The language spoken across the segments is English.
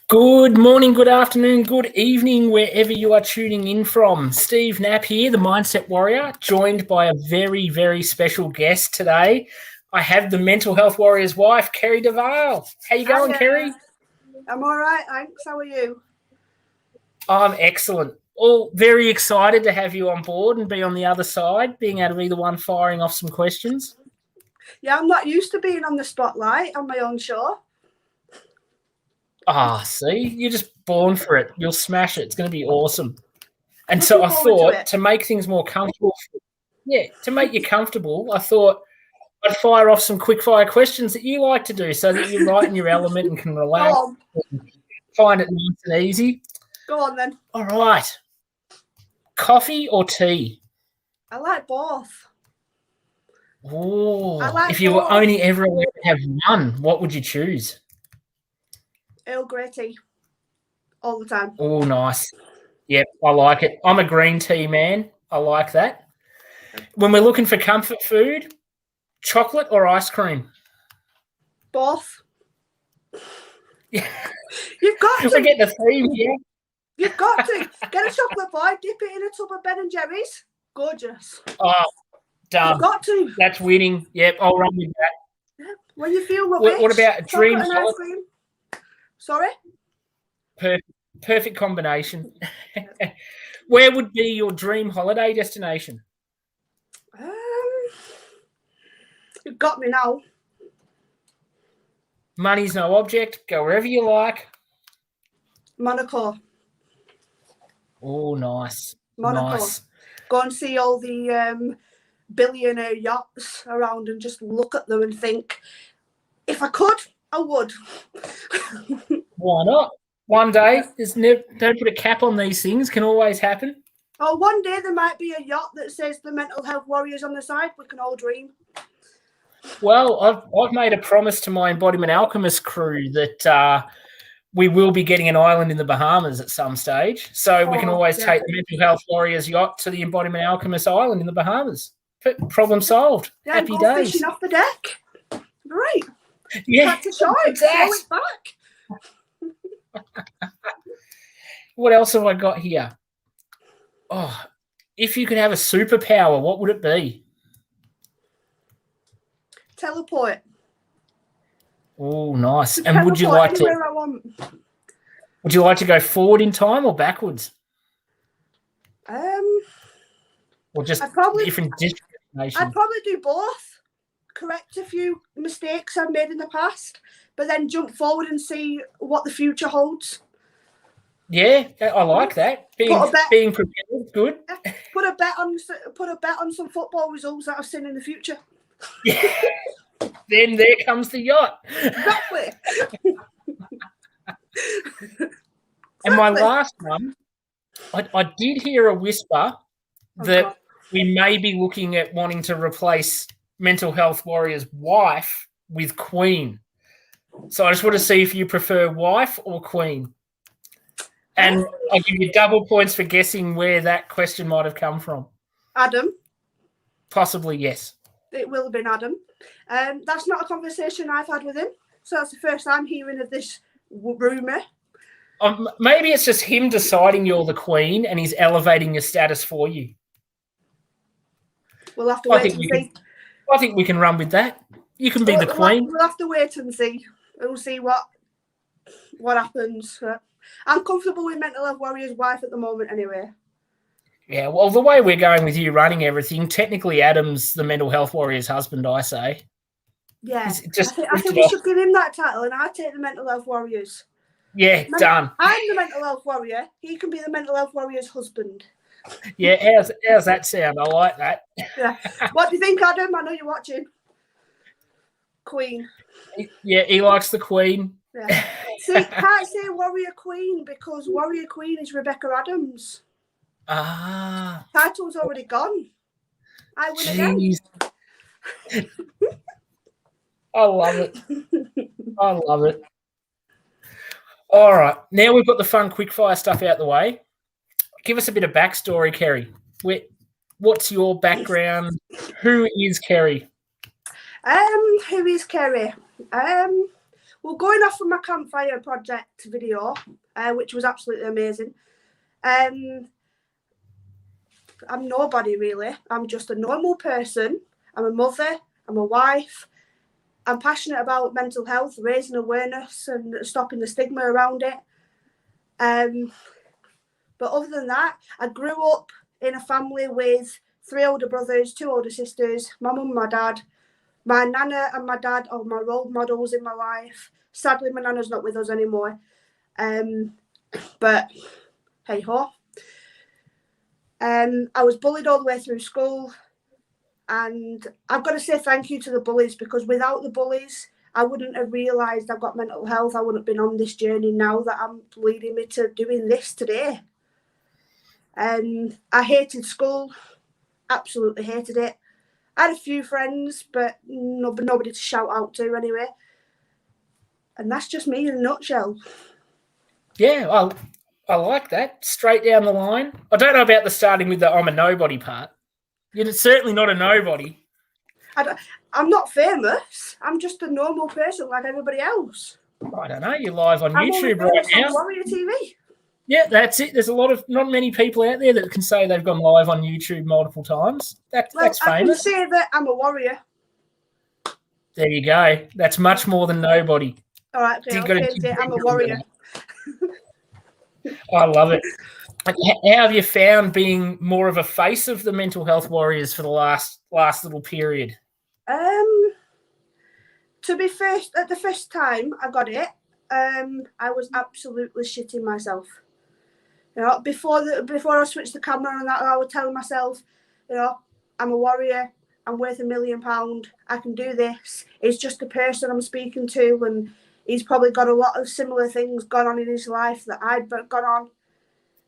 Good morning, good afternoon, good evening, wherever you are tuning in from. Steve Knapp here, the Mindset Warrior, joined by a very, very special guest today. I have the Mental Health Warrior's wife, Kerry Duval. How you going, Kerry? I'm all right, thanks. How are you? I'm excellent. All very excited to have you on board and be on the other side, being able to be the one firing off some questions. Yeah, I'm not used to being on the spotlight on my own show. See, you're just born for it. You'll smash it. It's going to be awesome. And so I thought to make things more comfortable, to make you comfortable, I thought I'd fire off some quick fire questions that you like to do so that you're right in your element and can relax and find it nice and easy. Go on then. All right. Coffee or tea? I like both. Oh, if you were only ever allowed to have one, what would you choose? Earl Grey tea. All the time. Oh, nice. Yep, I like it. I'm a green tea man. I like that. When we're looking for comfort food, chocolate or ice cream? Both. Yeah. You've got to. We get the theme here. You've got to. Get a chocolate bar, dip it in a tub of Ben & Jerry's. Gorgeous. Oh, done. You've got to. That's winning. Yep, I'll run with that. Yeah. When you feel rubbish, what about a dream and ice cream? Sorry? Perfect combination. Where would be your dream holiday destination? You've got me now. Money's no object. Go wherever you like. Monaco. Oh, nice. Monaco. Nice. Go and see all the billionaire yachts around and just look at them and think, if I could, I would. Why not? One day, don't put a cap on these things. Can always happen. Oh, one day there might be a yacht that says the Mental Health Warriors on the side. We can all dream. Well, I've made a promise to my Embodiment Alchemist crew that we will be getting an island in the Bahamas at some stage. So we can always take the Mental Health Warriors yacht to the Embodiment Alchemist island in the Bahamas. Problem solved. Yeah, happy go days. Fishing off the deck. Right. Yeah. Back to shore. Throw it back. What else have I got here? Oh, if you could have a superpower, what would it be? Teleport. Oh, nice. And would you like anywhere I want. Would you like to go forward in time or backwards? Or just different destinations? I'd probably do both. Correct a few mistakes I've made in the past, but then jump forward and see what the future holds. Yeah, I like that. Being prepared, good. Put a bet on some football results that I've seen in the future. Yeah. Then there comes the yacht. Exactly. And my last one, I did hear a whisper that we may be looking at wanting to replace Mental Health Warrior's wife with Queen. So I just want to see if you prefer wife or Queen. And I'll give you double points for guessing where that question might have come from. Adam. Possibly, yes. It will have been Adam. That's not a conversation I've had with him. So that's the first I'm hearing of this rumour. Maybe it's just him deciding you're the Queen and he's elevating your status for you. We'll have to wait and see. I think we can run with that. You can be the Queen. We'll have to wait and see. We'll see what happens. I'm comfortable with Mental Health Warrior's wife at the moment anyway. Yeah, well, the way we're going with you running everything, technically Adam's the Mental Health Warrior's husband, I say. Yeah, I think we should give him that title and I take the Mental Health Warriors. Yeah, done. I'm the Mental Health Warrior. He can be the Mental Health Warrior's husband. Yeah, how's that sound? I like that. Yeah. What do you think, Adam? I know you're watching. Queen. Yeah, he likes the Queen. Yeah. See, can't say Warrior Queen because Warrior Queen is Rebecca Adams. Title's already gone. I win again. I love it. I love it. All right. Now we've got the fun quickfire stuff out the way. Give us a bit of backstory, Kerry. What's your background? Who is Kerry? Who is Kerry? Well, going off of my campfire project video, which was absolutely amazing. I'm nobody really. I'm just a normal person. I'm a mother. I'm a wife. I'm passionate about mental health, raising awareness and stopping the stigma around it. But other than that, I grew up in a family with 3 older brothers, 2 older sisters, my mum and my dad. My nana and my dad are my role models in my life. Sadly, my nana's not with us anymore. But hey ho. I was bullied all the way through school. And I've got to say thank you to the bullies, because without the bullies, I wouldn't have realised I've got mental health. I wouldn't have been on this journey now that I'm leading me to doing this today. And I hated school. Absolutely hated it. I had a few friends, but nobody to shout out to anyway. And that's just me in a nutshell. Yeah, well, I like that. Straight down the line. I don't know about the starting with the I'm a nobody part. You're certainly not a nobody. I'm not famous. I'm just a normal person like everybody else. I don't know. You're live on YouTube right now. On Warrior TV. Yeah, that's it. There's not many people out there that can say they've gone live on YouTube multiple times. That's famous. I can say that I'm a warrior. There you go. That's much more than nobody. All right, okay, I'm a warrior. I love it. How have you found being more of a face of the mental health warriors for the last little period? To be fair, at the first time I got it, I was absolutely shitting myself. You know, before I switched the camera on and that, I was telling myself, you know, I'm a warrior. I'm worth £1 million. I can do this. It's just a person I'm speaking to, and he's probably got a lot of similar things gone on in his life that I'd gone on.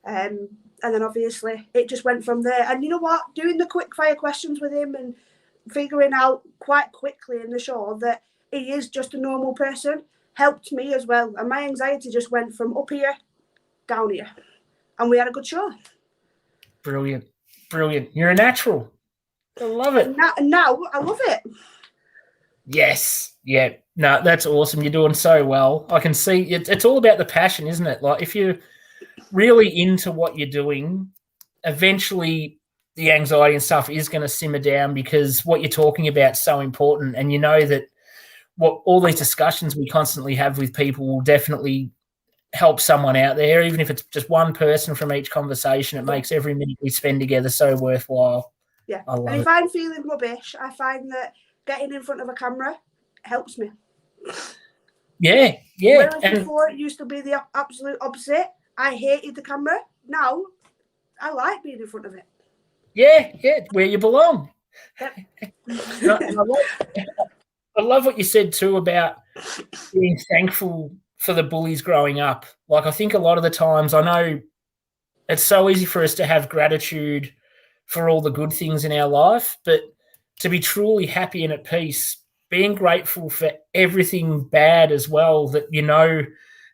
And then obviously it just went from there. And you know what? Doing the quick fire questions with him and figuring out quite quickly in the show that he is just a normal person helped me as well. And my anxiety just went from up here, down here. And we had a good show. Brilliant. You're a natural. I love it. And now I love it. Yes. Yeah. No, that's awesome. You're doing so well. I can see it's all about the passion, isn't it? Like if you're really into what you're doing, eventually the anxiety and stuff is going to simmer down, because what you're talking about is so important. And you know that what all these discussions we constantly have with people will definitely help someone out there, even if it's just one person from each conversation. It makes every minute we spend together so worthwhile. Yeah. And if I'm feeling rubbish, I find that getting in front of a camera helps me. Yeah. Whereas before it used to be the absolute opposite. I hated the camera. Now I like being in front of it. Yeah, where you belong. Yep. I love what you said too about being thankful for the bullies growing up. Like I think a lot of the times, I know it's so easy for us to have gratitude for all the good things in our life, but to be truly happy and at peace, being grateful for everything bad as well that you know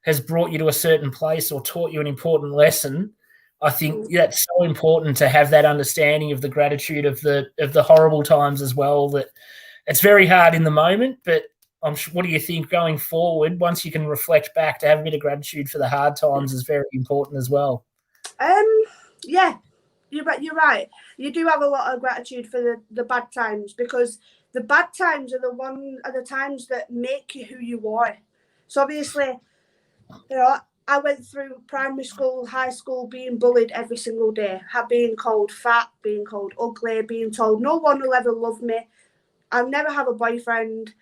has brought you to a certain place or taught you an important lesson. I think that's so important to have that understanding of the gratitude of the horrible times as well. That it's very hard in the moment, but what do you think going forward? Once you can reflect back, to have a bit of gratitude for the hard times is very important as well. Yeah, you're right. You do have a lot of gratitude for the bad times, because the bad times are the times that make you who you are. So obviously, you know, I went through primary school, high school, being bullied every single day, being called fat, being called ugly, being told no one will ever love me. I'll never have a boyfriend.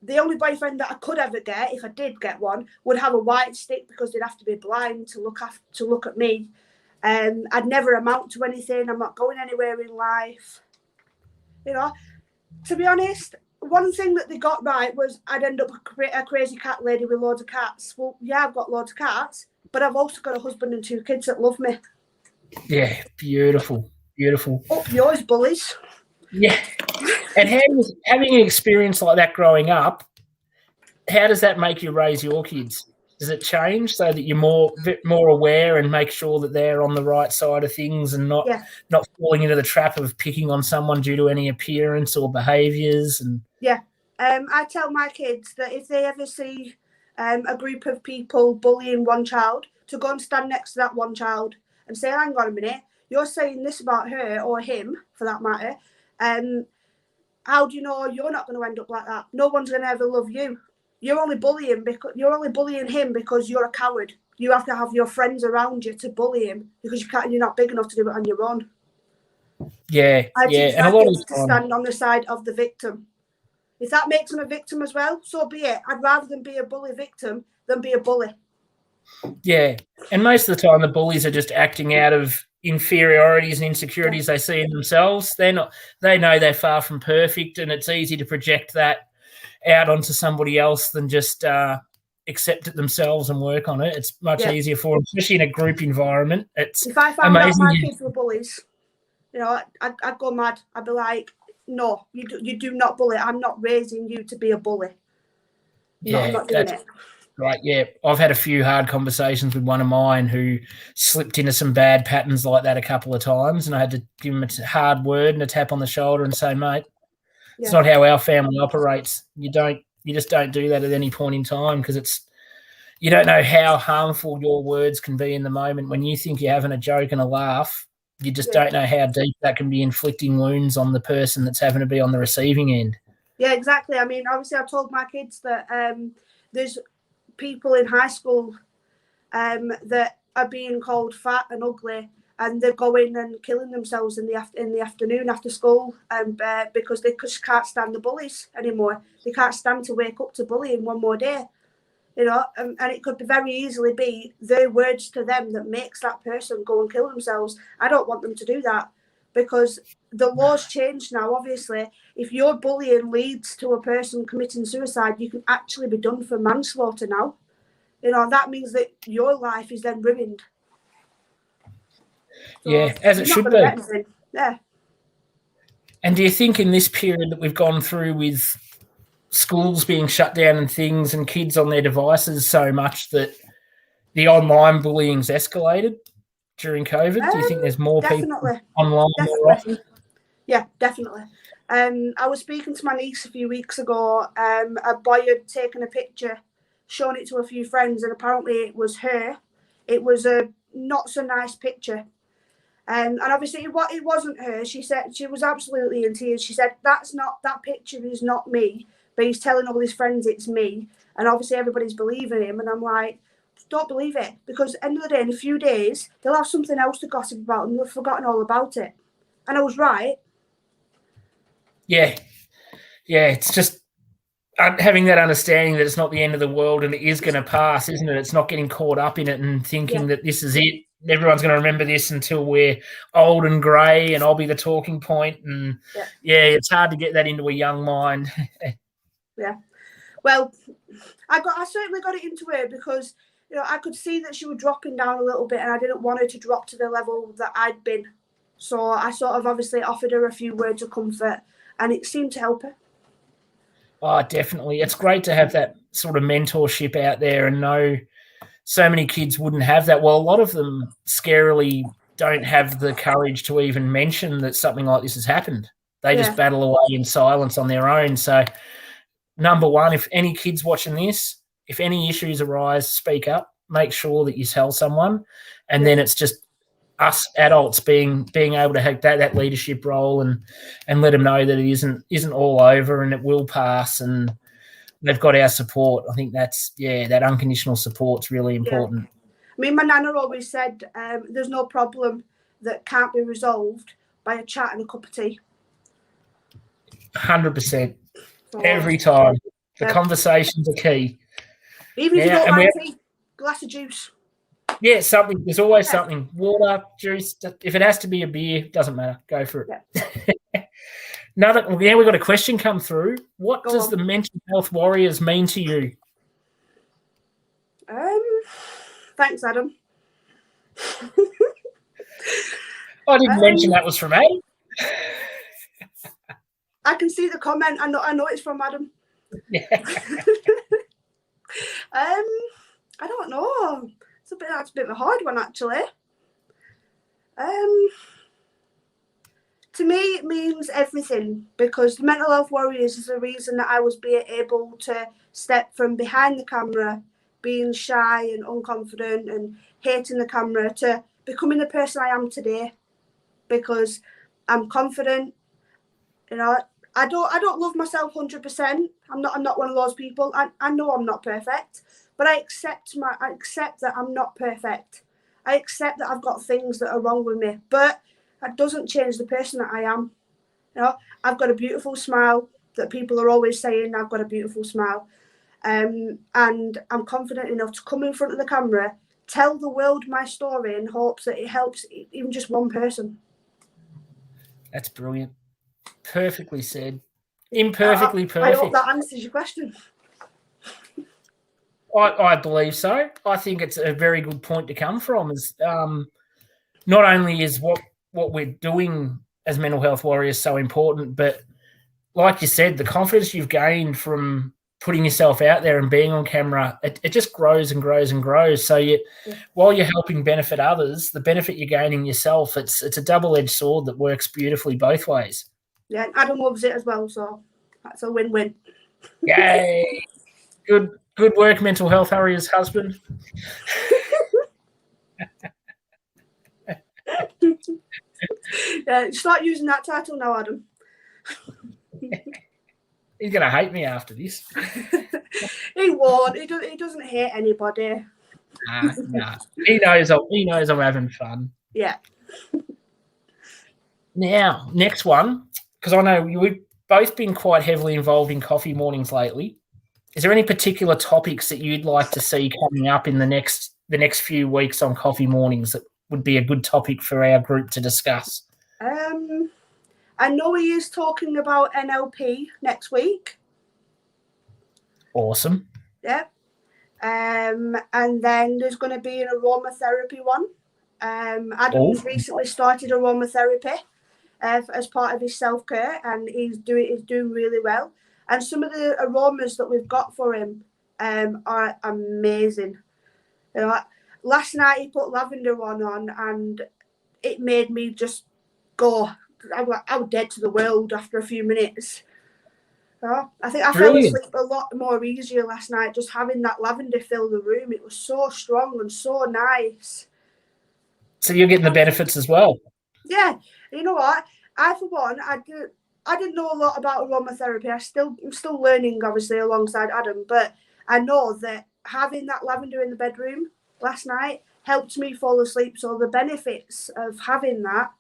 The only boyfriend that I could ever get, if I did get one, would have a white stick, because they'd have to be blind to look at me. I'd never amount to anything. I'm not going anywhere in life. You know, to be honest, one thing that they got right was I'd end up a crazy cat lady with loads of cats. Well, yeah, I've got loads of cats, but I've also got a husband and 2 kids that love me. Yeah, beautiful. Up yours, bullies. Yeah. And having an experience like that growing up, how does that make you raise your kids? Does it change so that you're a bit more aware and make sure that they're on the right side of things and not falling into the trap of picking on someone due to any appearance or behaviours? And I tell my kids that if they ever see a group of people bullying one child, to go and stand next to that one child and say, hang on a minute, you're saying this about her or him, for that matter, how do you know you're not going to end up like that? No one's going to ever love you. You're only bullying him because you're a coward. You have to have your friends around you to bully him because you're not big enough to do it on your own. Yeah, I teach and a my lot kids of to stand on the side of the victim. If that makes them a victim as well, so be it. I'd rather them be a bully victim than be a bully. Yeah, and most of the time the bullies are just acting out of inferiorities and insecurities they see in themselves. They know they're far from perfect, and it's easy to project that out onto somebody else than just accept it themselves and work on it. It's much easier for them, especially in a group environment. It's if I found out my kids were bullies, I'd go mad. I'd be like, no, you do not bully. I'm not raising you to be a bully. I'm not doing it. Right, yeah. I've had a few hard conversations with one of mine who slipped into some bad patterns like that a couple of times, and I had to give him a hard word and a tap on the shoulder and say, mate, it's not how our family operates. You just don't do that at any point in time, because you don't know how harmful your words can be in the moment. When you think you're having a joke and a laugh, you just don't know how deep that can be inflicting wounds on the person that's having to be on the receiving end. Yeah, exactly. I mean, obviously, I told my kids that there's people in high school that are being called fat and ugly, and they're going and killing themselves in the afternoon after school, because they just can't stand the bullies anymore. They can't stand to wake up to bullying one more day, and it could very easily be their words to them that makes that person go and kill themselves. I don't want them to do that, because the law's changed now. Obviously, if your bullying leads to a person committing suicide, you can actually be done for manslaughter now. That means that your life is then ruined. So as it should be. Yeah. And do you think in this period that we've gone through with schools being shut down and things and kids on their devices so much that the online bullying's escalated during COVID? Do you think there's more people online more often? Yeah, definitely. I was speaking to my niece a few weeks ago. A boy had taken a picture, shown it to a few friends, and apparently it was her. It was a not so nice picture. And obviously it wasn't her. She said she was absolutely in tears. She said, that picture is not me, but he's telling all his friends it's me. And obviously everybody's believing him. And I'm like, don't believe it, because at the end of the day, in a few days, they'll have something else to gossip about and they've forgotten all about it. And I was right. Yeah, it's just having that understanding that it's not the end of the world and it is going to pass, isn't it? It's not getting caught up in it and thinking that this is it. Everyone's going to remember this until we're old and grey and I'll be the talking point. And, it's hard to get that into a young mind. Yeah. Well, I certainly got it into her because, I could see that she was dropping down a little bit and I didn't want her to drop to the level that I'd been. So I sort of obviously offered her a few words of comfort and it seemed to help her. Oh, definitely. It's great to have that sort of mentorship out there and know so many kids wouldn't have that. Well, a lot of them scarily don't have the courage to even mention that something like this has happened. They just battle away in silence on their own. So, number one, if any kids watching this, if any issues arise, speak up. Make sure that you tell someone. And then it's just us adults being able to have that leadership role and let them know that it isn't all over and it will pass and they've got our support. I think that's that unconditional support's really important. I mean, my nana always said there's no problem that can't be resolved by a chat and a cup of tea. 100%. Every time. The conversations are key. Even if you don't like tea, glass of juice. Yeah, something. There's always something. Water, juice. If it has to be a beer, doesn't matter. Go for it. We've got a question come through. What does the Mental Health Warriors mean to you? Thanks, Adam. I didn't mention that was from Adam. I can see the comment. I know it's from Adam. Yeah. I don't know. That's a bit of a hard one, actually. To me, it means everything, because the Mental Health Warriors is the reason that I was being able to step from behind the camera, being shy and unconfident and hating the camera, to becoming the person I am today, because I'm confident. You know, I don't love myself 100%. I'm not one of those people. I know I'm not perfect, but I accept that I'm not perfect. I accept that I've got things that are wrong with me, but that doesn't change the person that I am. You know, I've got a beautiful smile that people are always saying I've got a beautiful smile. And I'm confident enough to come in front of the camera, tell the world my story in hopes that it helps even just one person. That's brilliant. Perfectly said. Imperfectly perfect. I hope that answers your question. I believe so. I think it's a very good point to come from. Is not only is what we're doing as mental health warriors so important, but like you said, the confidence you've gained from putting yourself out there and being on camera, it just grows and grows and grows. So while you're helping benefit others, the benefit you're gaining yourself, it's a double-edged sword that works beautifully both ways. Yeah, and Adam loves it as well, so that's a win-win. Yay! Good work, Mental Health Warrior's husband. Yeah, start using that title now, Adam. He's going to hate me after this. He won't. He doesn't hate anybody. Nah. He knows I'm having fun. Yeah. Now, next one, because I know we've both been quite heavily involved in coffee mornings lately. Is there any particular topics that you'd like to see coming up in the next few weeks on coffee mornings that would be a good topic for our group to discuss? I know he is talking about NLP next week. Awesome. Yeah. And then there's going to be an aromatherapy one. Adam's recently started aromatherapy as part of his self-care, and he's doing really well. And some of the aromas that we've got for him are amazing. You know, last night he put lavender one on, and it made me just go. I was dead to the world after a few minutes. I think I fell asleep a lot more easier last night just having that lavender fill the room. It was so strong and so nice. So you're getting the benefits as well. Yeah, you know what? For one, I didn't know a lot about aromatherapy. I'm still learning, obviously, alongside Adam. But I know that having that lavender in the bedroom last night helped me fall asleep. So the benefits of having that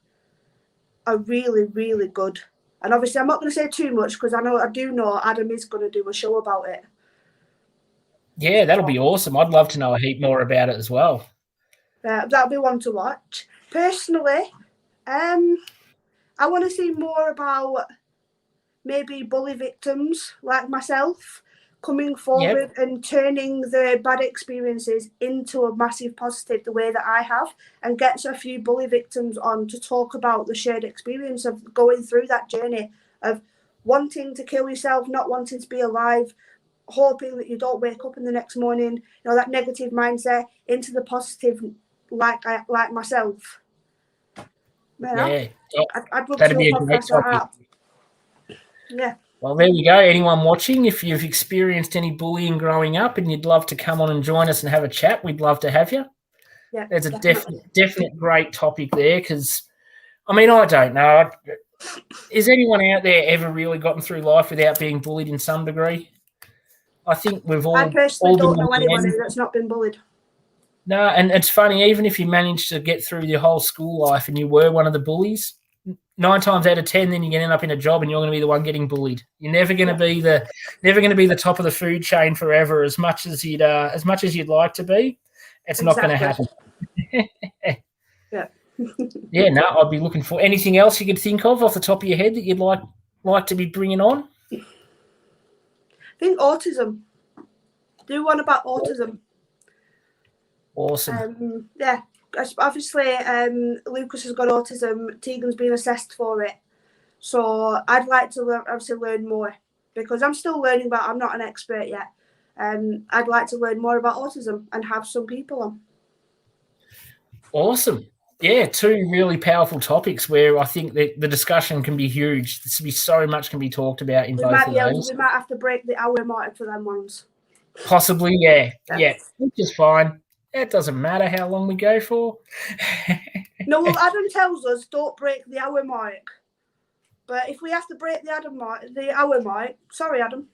are really, really good. And obviously, I'm not going to say too much because I do know Adam is going to do a show about it. Yeah, that'll be awesome. I'd love to know a heap more about it as well. That'll be one to watch. Personally, I want to see more about maybe bully victims like myself coming forward and turning the bad experiences into a massive positive the way that I have, and gets a few bully victims on to talk about the shared experience of going through that journey of wanting to kill yourself, not wanting to be alive, hoping that you don't wake up in the next morning, you know, that negative mindset into the positive like myself. Yeah. I'd love That'd to be do a great topic. like that. Yeah. Well, there you go. Anyone watching, if you've experienced any bullying growing up and you'd love to come on and join us and have a chat, we'd love to have you. Yeah, there's a definite great topic there because, I mean, I don't know. Is anyone out there ever really gotten through life without being bullied in some degree? I think we've all. I personally don't know anybody that's not been bullied. No, and it's funny, even if you managed to get through your whole school life and you were one of the bullies, 9 times out of 10, then you're going to end up in a job and you're going to be the one getting bullied. You're never going to be the top of the food chain forever, as much as you'd like to be. It's not going to happen. Yeah. Yeah, no, I'd be looking for anything else you could think of off the top of your head that you'd like to be bringing on. I think autism. Do one about autism. Awesome. Yeah, obviously Lucas has got autism. Tegan's been assessed for it. So I'd like to learn more, because I'm still learning, but I'm not an expert yet. I'd like to learn more about autism and have some people on. Awesome. Yeah, two really powerful topics where I think that the discussion can be huge. There's be so much can be talked about in both of those. We might have to break the hour mark for them ones. Possibly, yeah, which is fine. It doesn't matter how long we go for. No, well, Adam tells us don't break the hour mark. But if we have to break the hour mark, sorry, Adam.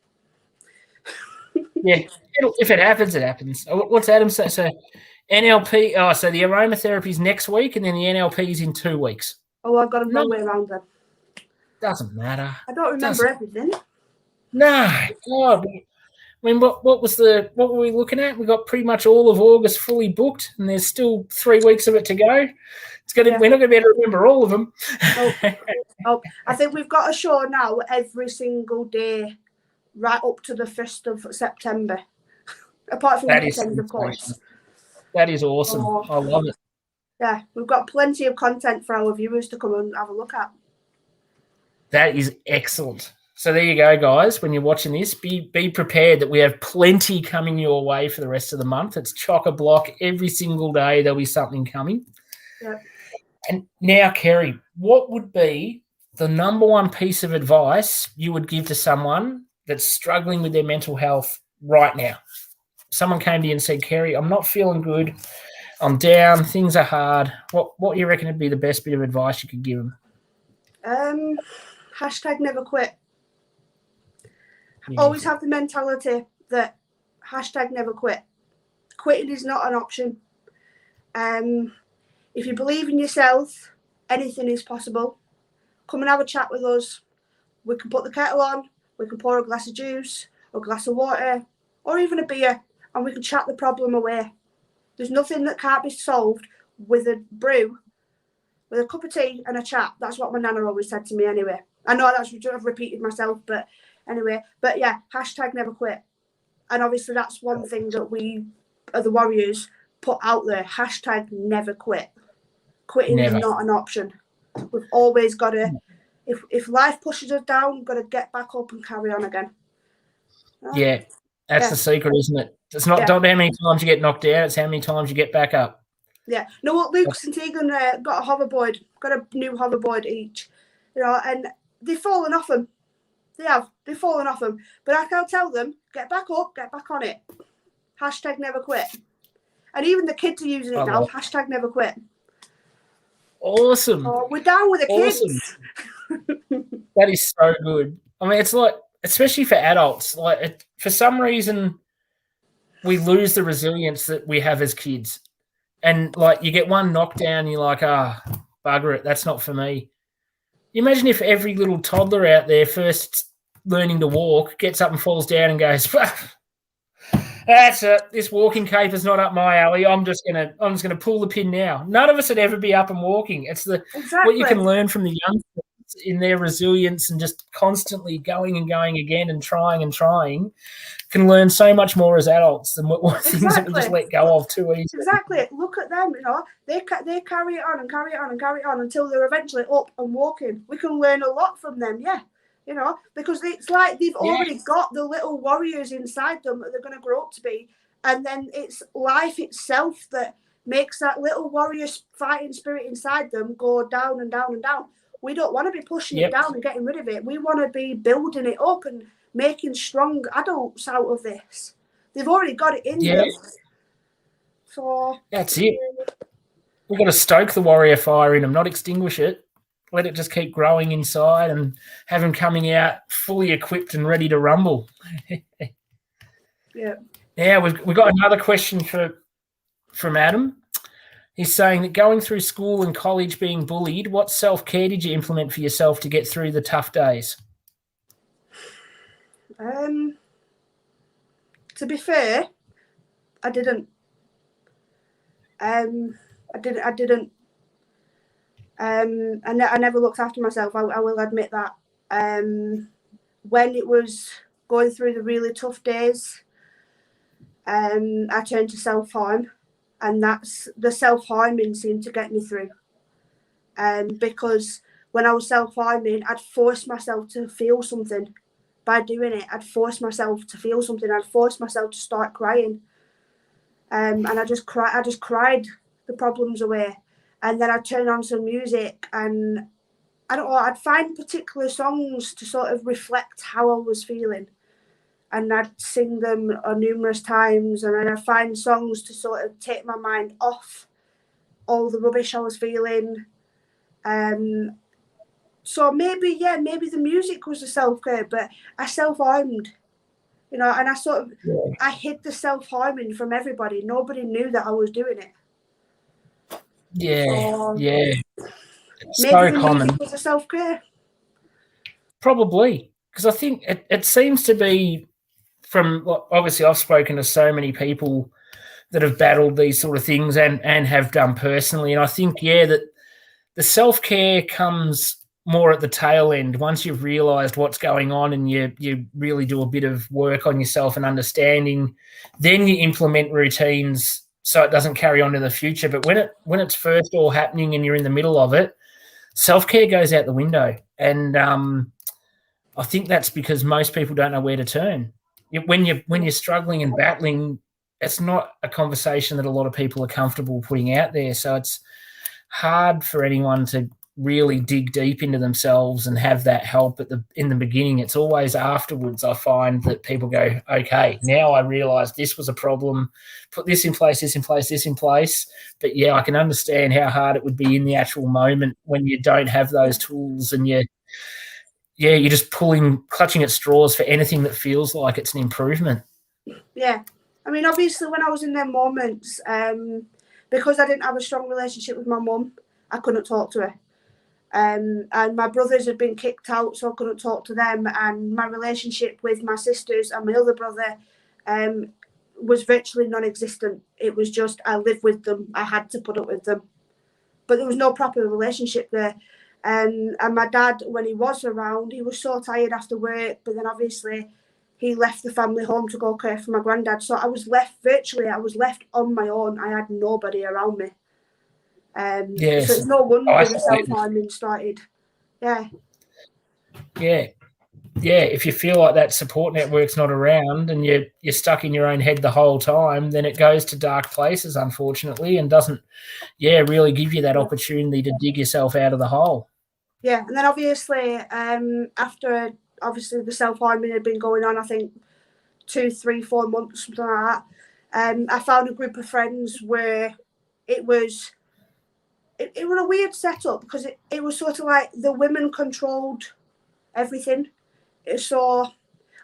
Yeah, if it happens, it happens. What's Adam say? So NLP. Oh, so the aromatherapy is next week, and then the NLP is in 2 weeks. Oh, I've got a wrong way around then. Doesn't matter. I don't remember everything. No, God. I mean, what were we looking at? We got pretty much all of August fully booked, and there's still 3 weeks of it to go. We're not going to be able to remember all of them. Oh, I think we've got a show now every single day, right up to the 1st of September. Apart from weekends, of course. That is awesome. I love it. Yeah, we've got plenty of content for our viewers to come and have a look at. That is excellent. So there you go, guys. When you're watching this, be prepared that we have plenty coming your way for the rest of the month. It's chock-a-block every single day. There'll be something coming. Yep. And now, Kerry, what would be the number one piece of advice you would give to someone that's struggling with their mental health right now? Someone came to you and said, Kerry, I'm not feeling good. I'm down. Things are hard. What do you reckon would be the best bit of advice you could give them? Hashtag never quit. Yeah. Always have the mentality that hashtag never quit. Quitting is not an option. If you believe in yourself, anything is possible. Come and have a chat with us. We can put the kettle on. We can pour a glass of juice, or a glass of water, or even a beer, and we can chat the problem away. There's nothing that can't be solved with a brew, with a cup of tea and a chat. That's what my nana always said to me anyway. I know I've repeated myself, but anyway. But yeah, hashtag never quit. And obviously that's one thing that we, the Warriors, put out there. Hashtag never quit. Quitting is not an option. We've always got to, if life pushes us down, we've got to get back up and carry on again. Yeah, that's the secret, isn't it? It's not how many times you get knocked down, it's how many times you get back up. Yeah. No, what Luke St. Egan got a hoverboard, got a new hoverboard each, and they've fallen off them. They've fallen off them. But I can tell them, get back up, get back on it. Hashtag never quit. And even the kids are using it now. Hashtag never quit. Awesome. Oh, we're down with the kids. That is so good. I mean, it's like, especially for adults, like for some reason, we lose the resilience that we have as kids. And like you get one knockdown, you're like, bugger it, that's not for me. You imagine if every little toddler out there first learning to walk gets up and falls down and goes, that's it, this walking caper's not up my alley. I'm just gonna pull the pin now. None of us would ever be up and walking. It's what you can learn from the young in their resilience and just constantly going and going again and trying can learn so much more as adults than what things that we just let go of too easily. Exactly. Look at them, they carry it on and carry it on and carry it on until they're eventually up and walking. We can learn a lot from them, because it's like they've already got the little warriors inside them that they're going to grow up to be, and then it's life itself that makes that little warrior fighting spirit inside them go down and down and down. We don't want to be pushing it down and getting rid of it. We want to be building it up and making strong adults out of this. They've already got it in them. So that's it. We've got to stoke the warrior fire in them, not extinguish it. Let it just keep growing inside and have them coming out fully equipped and ready to rumble. Yeah. Now we've got another question from Adam. He's saying that going through school and college being bullied, what self-care did you implement for yourself to get through the tough days? To be fair, I didn't. I never looked after myself. I will admit that. When it was going through the really tough days, I turned to self-harm. And that's the self-harming seemed to get me through. Because when I was self-harming, I'd force myself to feel something. By doing it, I'd force myself to feel something. I'd force myself to start crying. And I just cried the problems away. and then I'd turn on some music, and I don't know, I'd find particular songs to sort of reflect how I was feeling, and I'd sing them numerous times, and then I'd find songs to sort of take my mind off all the rubbish I was feeling. So maybe the music was the self-care, but I self-harmed, you know, and I hid the self-harming from everybody. Nobody knew that I was doing it. It's Maybe so common. Music was a self-care. Probably, because I think it seems to be from, obviously I've spoken to so many people that have battled these sort of things and have done personally, and I think, that the self-care comes more at the tail end once you've realised what's going on and you really do a bit of work on yourself and understanding, then you implement routines so it doesn't carry on to the future. But when it's first all happening and you're in the middle of it, self-care goes out the window. And I think that's because most people don't know where to turn. When you're struggling and battling, it's not a conversation that a lot of people are comfortable putting out there. So it's hard for anyone to really dig deep into themselves and have that help in the beginning. It's always afterwards I find that people go, okay, now I realise this was a problem, put this in place, this in place, this in place. But I can understand how hard it would be in the actual moment when you don't have those tools and you're just clutching at straws for anything that feels like it's an improvement. Yeah. I mean, obviously when I was in them moments, because I didn't have a strong relationship with my mum, I couldn't talk to her. And my brothers had been kicked out, so I couldn't talk to them. And my relationship with my sisters and my other brother was virtually non-existent. It was just I lived with them. I had to put up with them. But there was no proper relationship there. And my dad, when he was around, he was so tired after work. But then obviously he left the family home to go care for my granddad. So I was left on my own. I had nobody around me. So it's no wonder the self-harming started. Yeah, if you feel like that support network's not around and you're stuck in your own head the whole time, then it goes to dark places, unfortunately, and doesn't really give you that opportunity to dig yourself out of the hole. Yeah, and then obviously after the self-harming had been going on, I think 2, 3, 4 months, something like that, I found a group of friends where it was a weird setup, because it was sort of like the women controlled everything. So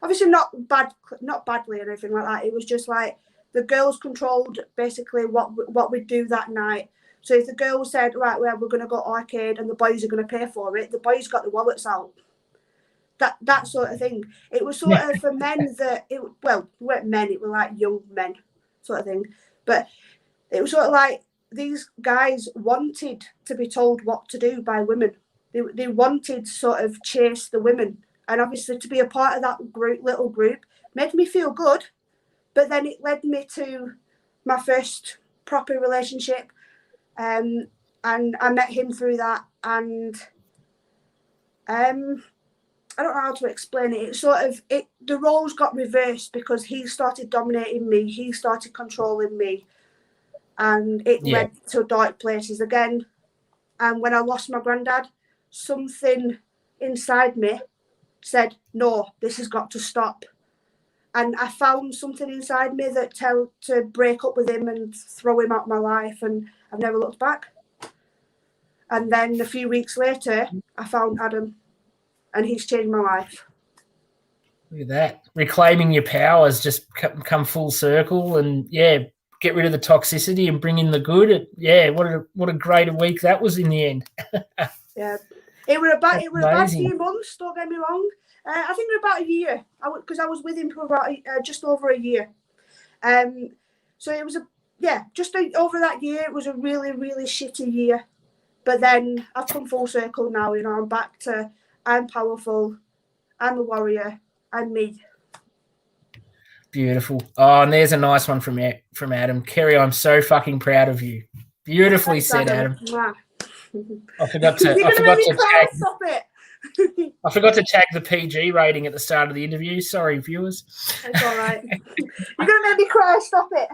obviously not badly or anything like that. It was just like the girls controlled basically what we'd do that night. So if the girls said, right, well, we're going to go arcade and the boys are going to pay for it, the boys got the wallets out. That sort of thing. It was sort of for men that it weren't men. It were like young men sort of thing. But it was sort of like these guys wanted to be told what to do by women. They wanted to sort of chase the women, and obviously to be a part of that little group made me feel good. But then it led me to my first proper relationship, and I met him through that. And I don't know how to explain it. It sort of the roles got reversed because he started dominating me. He started controlling me. And it led to dark places again. And when I lost my granddad, something inside me said, no, this has got to stop. And I found something inside me that to break up with him and throw him out of my life, and I've never looked back. And then a few weeks later, I found Adam, and he's changed my life. Look at that. Reclaiming your power has just come full circle, and get rid of the toxicity and bring in the good. What a great week that was in the end. Yeah, it was a bad few months. Don't get me wrong. I think it was about a year. Because I was with him for about just over a year. So it was over that year. It was a really, really shitty year. But then I've come full circle now. You know, I'm back to I'm powerful. I'm a warrior. I'm me. Beautiful. Oh, and there's a nice one from Adam. Kerry, I'm so fucking proud of you. Beautifully said, Adam. I forgot to tag. Stop it. I forgot to tag the PG rating at the start of the interview. Sorry, viewers. It's all right. You're gonna make me cry. Stop it.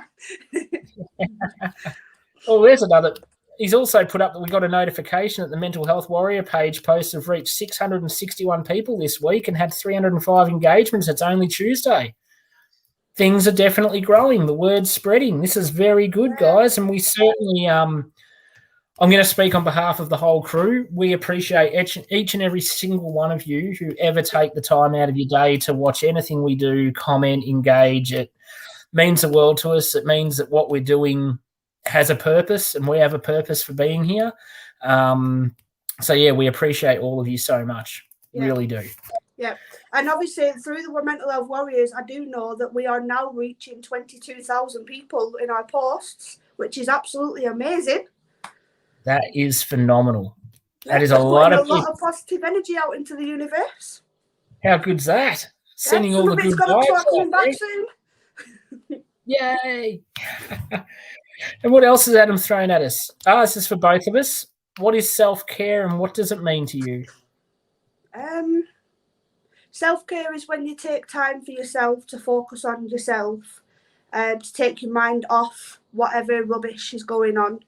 Oh, there's another. he's also put up that we got a notification that the Mental Health Warrior page posts have reached 661 people this week and had 305 engagements. It's only Tuesday. Things are definitely growing. The word's spreading. This is very good, guys, and we certainly I'm going to speak on behalf of the whole crew. We appreciate each and every single one of you who ever take the time out of your day to watch anything we do, comment, engage. It means the world to us. It means that what we're doing has a purpose, and we have a purpose for being here. So, yeah, we appreciate all of you so much. Yeah. Really do. Yeah. And obviously, through the Mental Health Warriors, I do know that we are now reaching 22,000 people in our posts, which is absolutely amazing. That is phenomenal. Yeah, that is a lot of positive energy out into the universe. How good's that? Sending all the good vibes. Coming back soon. Yay. And what else has Adam thrown at us? This is for both of us. What is self-care and what does it mean to you? Self-care is when you take time for yourself to focus on yourself, to take your mind off whatever rubbish is going on.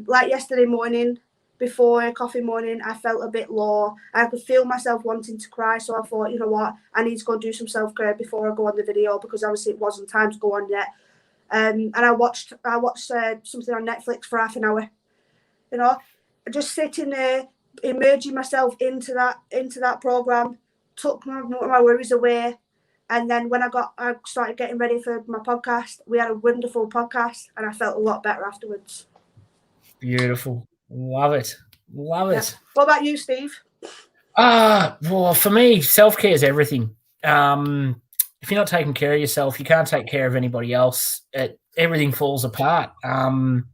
Like yesterday morning, before a coffee morning, I felt a bit low. I could feel myself wanting to cry, so I thought, you know what, I need to go and do some self-care before I go on the video, because obviously it wasn't time to go on yet. And I watched something on Netflix for half an hour. You know, just sitting there, immersing myself into that program, took my worries away. And then when I started getting ready for my podcast, we had a wonderful podcast, and I felt a lot better afterwards. Beautiful. Love it. Love it. What about you, Steve? Well, for me, self-care is everything. If you're not taking care of yourself, you can't take care of anybody else. Everything falls apart. I've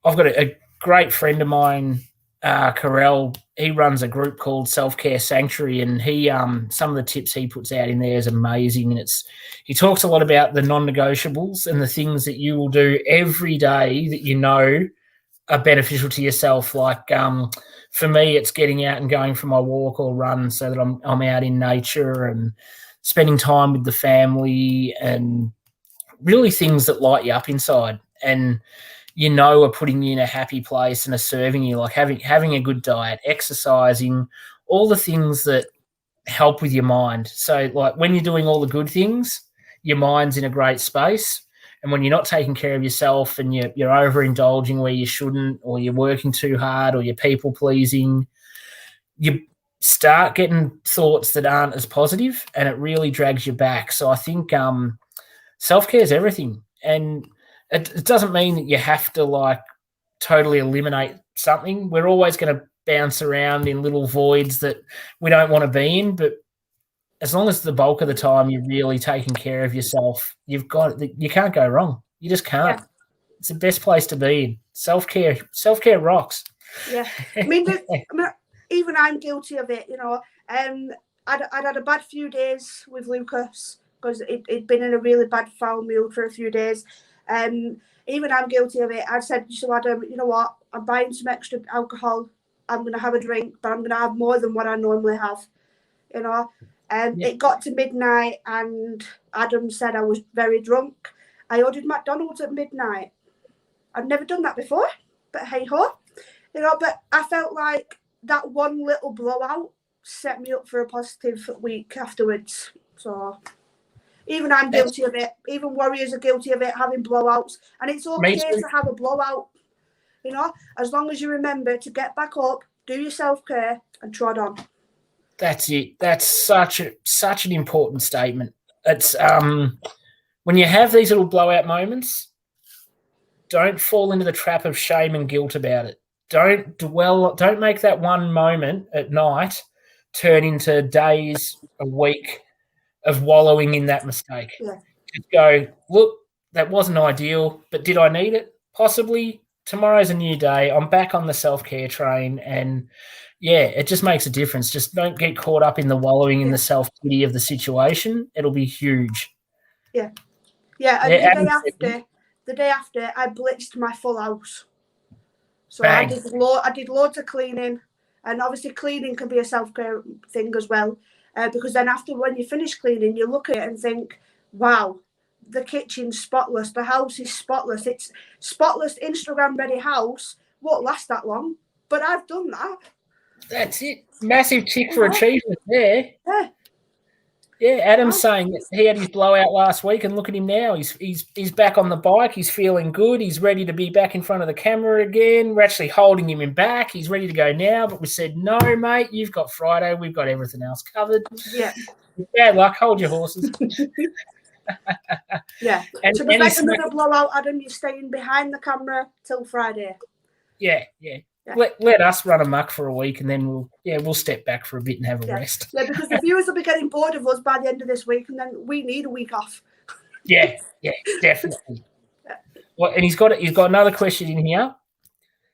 got a great friend of mine, Carell. He runs a group called Self-Care Sanctuary, and he some of the tips he puts out in there is amazing. And he talks a lot about the non-negotiables and the things that you will do every day that you know are beneficial to yourself. Like for me, it's getting out and going for my walk or run so that I'm out in nature and spending time with the family, and really things that light you up inside and are putting you in a happy place and are serving you, like having a good diet, exercising, all the things that help with your mind. So like when you're doing all the good things, your mind's in a great space. And when you're not taking care of yourself and you're overindulging where you shouldn't, or you're working too hard, or you're people pleasing, you start getting thoughts that aren't as positive, and it really drags you back. So I think self-care is everything. And it doesn't mean that you have to like totally eliminate something. We're always going to bounce around in little voids that we don't want to be in, but as long as the bulk of the time you're really taking care of yourself, you can't go wrong. You just can't. Yeah. It's the best place to be in. Self-care rocks. Yeah. Even I'm guilty of it, I'd had a bad few days with Lucas because it'd been in a really bad foul mood for a few days. Even I'm guilty of it. I said to Adam, you know what? I'm buying some extra alcohol. I'm going to have a drink, but I'm going to have more than what I normally have, It got to midnight and Adam said I was very drunk. I ordered McDonald's at midnight. I'd never done that before, but hey ho. But I felt like that one little blowout set me up for a positive week afterwards. So even I'm guilty of it. Even warriors are guilty of it, having blowouts. And it's okay to have a blowout, as long as you remember to get back up, do your self-care and trod on. That's it. That's such an important statement. It's when you have these little blowout moments, don't fall into the trap of shame and guilt about it. Don't make that one moment at night turn into days, a week of wallowing in that mistake. Yeah. Just go, look, that wasn't ideal, but did I need it? Possibly. Tomorrow's a new day. I'm back on the self-care train, and yeah, it just makes a difference. Just don't get caught up in the wallowing in the self-pity of the situation. It'll be huge. Yeah. Yeah, and the day after, I blitzed my full house. So bang. I did loads of cleaning, and obviously cleaning can be a self-care thing as well, because then after when you finish cleaning, you look at it and think, wow, the kitchen's spotless, the house is spotless. It's spotless, Instagram ready house. Won't last that long, but I've done that. That's it. Massive tick for achievement there. Yeah. Yeah, Adam's saying that he had his blowout last week, and look at him now. He's back on the bike. He's feeling good. He's ready to be back in front of the camera again. We're actually holding him in back. He's ready to go now, but we said, no, mate, you've got Friday. We've got everything else covered. Yeah. Bad luck. Hold your horses. Yeah. To prevent another blowout, Adam, you're staying behind the camera till Friday. Yeah. Let us run amok for a week, and then we'll step back for a bit and have a rest. Yeah, because the viewers will be getting bored of us by the end of this week, and then we need a week off. Yeah, definitely. Well, and he's got another question in here.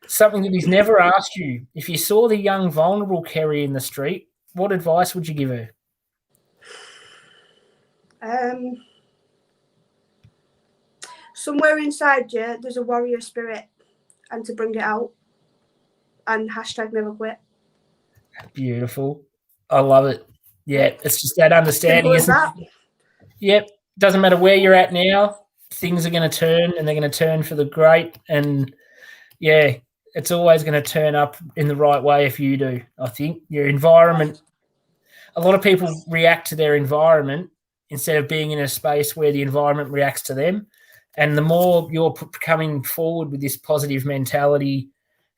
Something that he's never asked you. If you saw the young, vulnerable Kerry in the street, what advice would you give her? Somewhere inside you, there's a warrior spirit, and to bring it out. And #never quit. Beautiful. I love it. Yeah, it's just that understanding, isn't it? Yep. Doesn't matter where you're at now, things are going to turn, and they're going to turn for the great. And, yeah, it's always going to turn up in the right way if you do, I think. Your environment, a lot of people react to their environment instead of being in a space where the environment reacts to them. And the more you're coming forward with this positive mentality,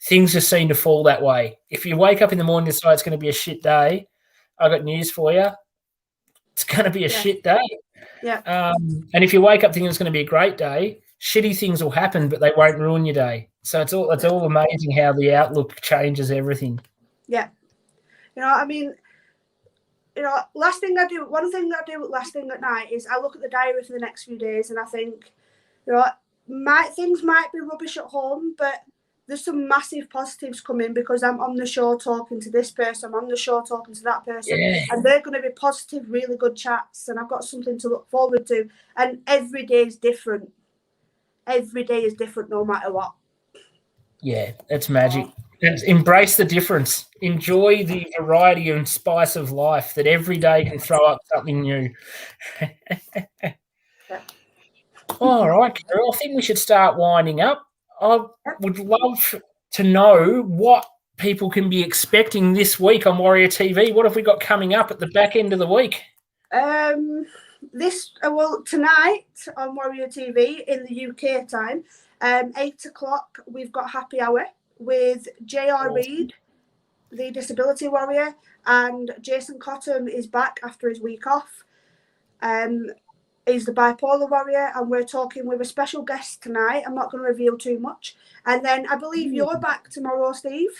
things just seem to fall that way. If you wake up in the morning and decide it's going to be a shit day, I got news for you. It's going to be a shit day. Yeah. And if you wake up thinking it's going to be a great day, shitty things will happen, but they won't ruin your day. So it's all amazing how the outlook changes everything. Yeah. One thing I do last thing at night is I look at the diary for the next few days, and I think, things might be rubbish at home, but there's some massive positives coming because I'm on the show talking to this person, I'm on the show talking to that person, and they're going to be positive, really good chats, and I've got something to look forward to. And every day is different. Every day is different no matter what. Yeah, it's magic. And embrace the difference. Enjoy the variety and spice of life that every day can throw up something new. All right, Carol, I think we should start winding up. I would love to know what people can be expecting this week on Warrior TV. What have we got coming up at the back end of the week? Tonight on Warrior TV in the UK time, 8 o'clock, we've got Happy Hour with J.R. Reid, the Disability Warrior, and Jason Cotton is back after his week off. He's the Bipolar Warrior, and we're talking with a special guest tonight. I'm not going to reveal too much. And then I believe you're back tomorrow, Steve.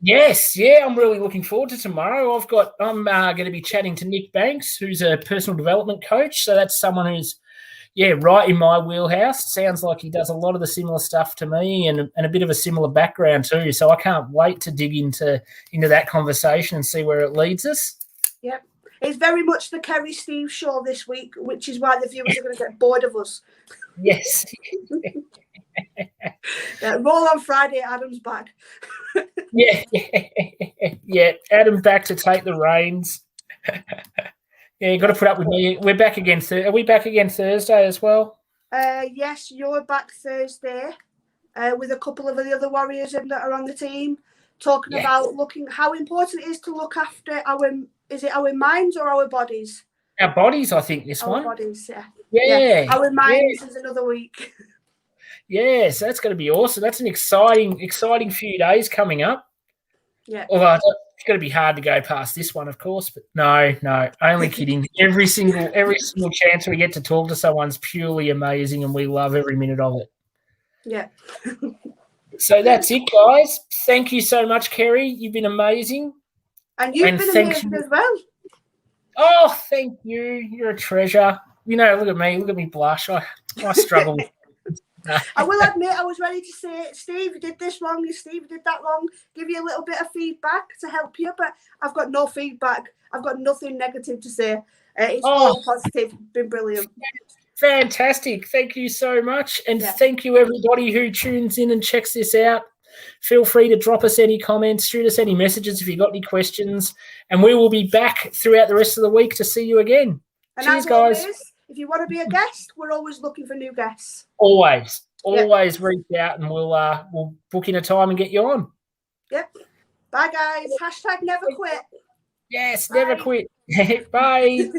Yes, yeah, I'm really looking forward to tomorrow. I'm going to be chatting to Nick Banks, who's a personal development coach. So that's someone who's, right in my wheelhouse. Sounds like he does a lot of the similar stuff to me and a bit of a similar background too. So I can't wait to dig into that conversation and see where it leads us. Yep. It's very much the Kerry Steve show this week, which is why the viewers are going to get bored of us. Yes. Roll on Friday, Adam's back. Yeah. Adam back to take the reins. Yeah, you got to put up with me. We're back again. Are we back again Thursday as well? Yes, you're back Thursday with a couple of the other warriors that are on the team, talking about how important it is to look after our minds or our bodies? Our bodies, I think, our bodies, Yeah. Our minds is another week. Yes, that's going to be awesome. That's an exciting few days coming up. Yeah. Although it's going to be hard to go past this one, of course. But no, only kidding. Every single chance we get to talk to someone's purely amazing, and we love every minute of it. Yeah. So that's it, guys. Thank you so much, Kerry. You've been amazing. And you've been amazing as well. Oh, thank you. You're a treasure. Look at me blush. I struggle. I will admit I was ready to say, Steve, you did this wrong, Steve, you did that wrong, give you a little bit of feedback to help you, but I've got no feedback. I've got nothing negative to say. It's all positive. Been brilliant. Fantastic. Thank you so much. And thank you, everybody who tunes in and checks this out. Feel free to drop us any comments, shoot us any messages if you've got any questions, and we will be back throughout the rest of the week to see you again. And cheers, guys. Always, if you want to be a guest, we're always looking for new guests. Always reach out and we'll book in a time and get you on. Yep. Bye, guys. Hashtag never quit. Yes, Bye. never quit. Bye.